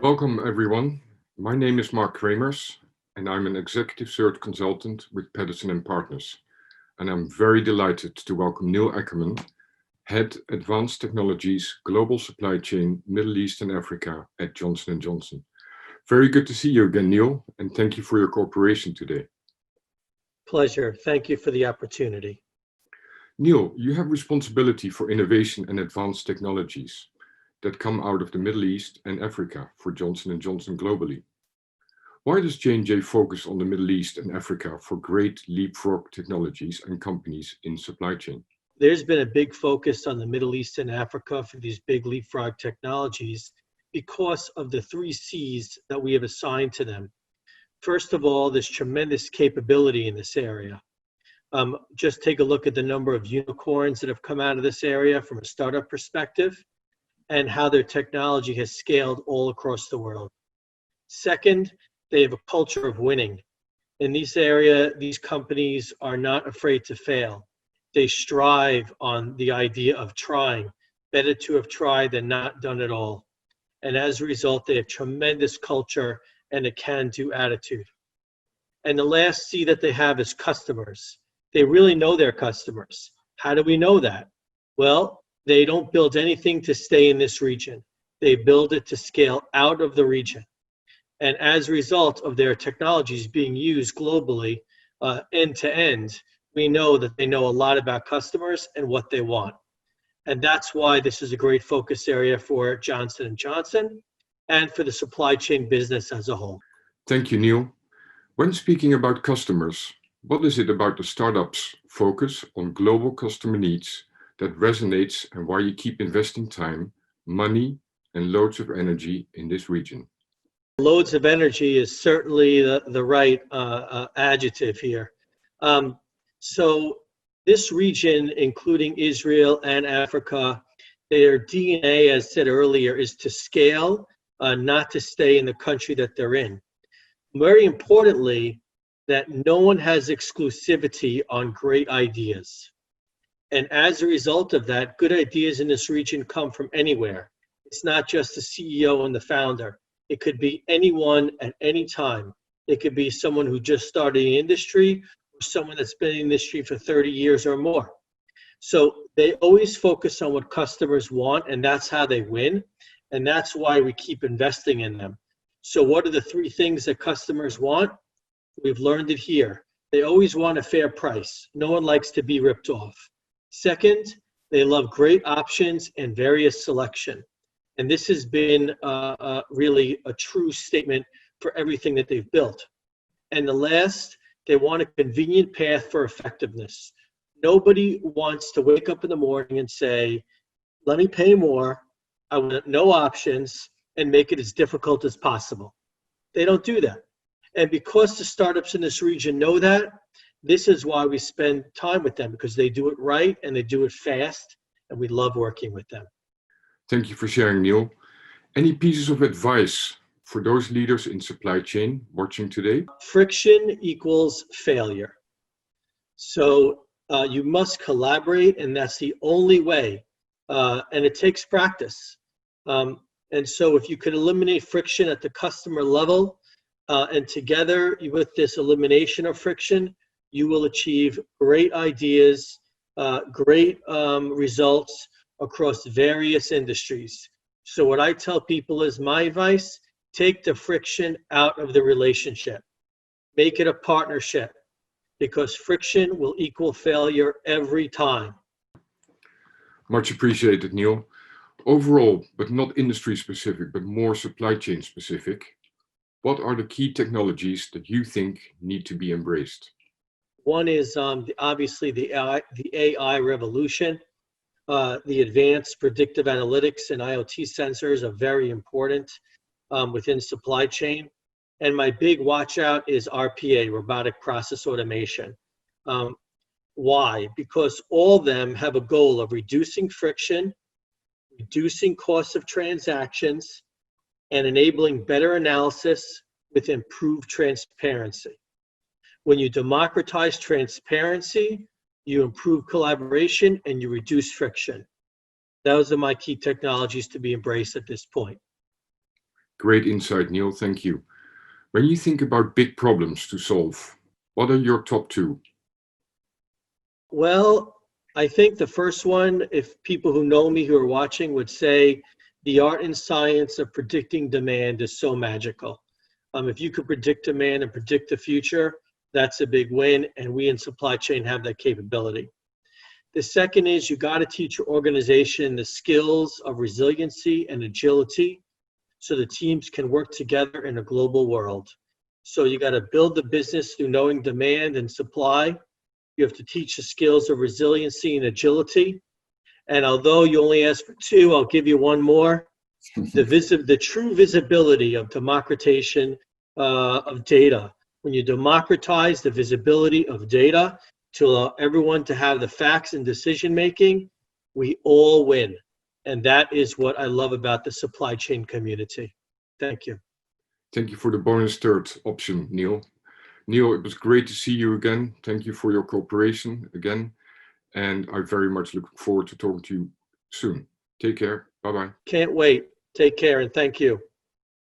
Welcome, everyone. My name is Marc Kramers, and I'm an executive search consultant with Pedersen and Partners. And I'm very delighted to welcome Neil Ackerman, Head Advanced Technologies, Global Supply Chain, Middle East and Africa at Johnson & Johnson. Very good to see you again, Neil, and thank you for your cooperation today. Pleasure. Thank you for the opportunity. Neil, you have responsibility for innovation and advanced technologies that come out of the Middle East and Africa for Johnson & Johnson globally. Why does J&J focus on the Middle East and Africa for great leapfrog technologies and companies in supply chain? There's been a big focus on the Middle East and Africa for these big leapfrog technologies because of the 3 C's that we have assigned to them. First of all, there's tremendous capability in this area. Just take a look at the number of unicorns that have come out of this area from a startup perspective, and how their technology has scaled all across the world. Second, they have a culture of winning. In this area, these companies are not afraid to fail. They strive on the idea of trying. Better to have tried than not done at all. And as a result, they have tremendous culture and a can-do attitude. And the last C that they have is customers. They really know their customers. How do we know that? Well, they don't build anything to stay in this region. They build it to scale out of the region. And as a result of their technologies being used globally, end to end, we know that they know a lot about customers and what they want. And that's why this is a great focus area for Johnson & Johnson and for the supply chain business as a whole. Thank you, Neil. When speaking about customers, what is it about the startup's focus on global customer needs that resonates, and why you keep investing time, money, and loads of energy in this region? Loads of energy is certainly the right adjective here. So this region, including Israel and Africa, their DNA, as said earlier, is to scale, not to stay in the country that they're in. Very importantly, that no one has exclusivity on great ideas. And as a result of that, good ideas in this region come from anywhere. It's not just the CEO and the founder. It could be anyone at any time. It could be someone who just started in the industry or someone that's been in the industry for 30 years or more. So they always focus on what customers want, and that's how they win. And that's why we keep investing in them. So what are the 3 things that customers want? We've learned it here. They always want a fair price. No one likes to be ripped off. Second, they love great options and various selection. And this has been really a true statement for everything that they've built. And the last, they want a convenient path for effectiveness. Nobody wants to wake up in the morning and say, let me pay more, I want no options, and make it as difficult as possible. They don't do that. And because the startups in this region know that, this is why we spend time with them, because they do it right and they do it fast, and we love working with them. Thank you for sharing, Neil. Any pieces of advice for those leaders in supply chain watching today? Friction equals failure. So you must collaborate, and that's the only way. And it takes practice. And so if you could eliminate friction at the customer level, and together with this elimination of friction, you will achieve great ideas, great results across various industries. So what I tell people is my advice: take the friction out of the relationship. Make it a partnership, because friction will equal failure every time. Much appreciated, Neil. Overall, but not industry specific, but more supply chain specific, what are the key technologies that you think need to be embraced? One is obviously the AI revolution. The advanced predictive analytics and IoT sensors are very important within supply chain. And my big watch out is RPA, robotic process automation. Why? Because all of them have a goal of reducing friction, reducing costs of transactions, and enabling better analysis with improved transparency. When you democratize transparency, you improve collaboration and you reduce friction. Those are my key technologies to be embraced at this point. Great insight, Neil. Thank you. When you think about big problems to solve, what are your top two? Well, I think the first one, if people who know me who are watching would say, the art and science of predicting demand is so magical. If you could predict demand and predict the future, that's a big win, and we in supply chain have that capability. The second is you got to teach your organization the skills of resiliency and agility so the teams can work together in a global world. So you got to build the business through knowing demand and supply. You have to teach the skills of resiliency and agility. And although you only asked for two, I'll give you one more. The true visibility of democratization of data. When you democratize the visibility of data to allow everyone to have the facts and decision making, we all win. And that is what I love about the supply chain community. Thank you. Thank you for the bonus third option, Neil. Neil, it was great to see you again. Thank you for your cooperation again. And I very much look forward to talking to you soon. Take care. Bye-bye. Can't wait. Take care and thank you.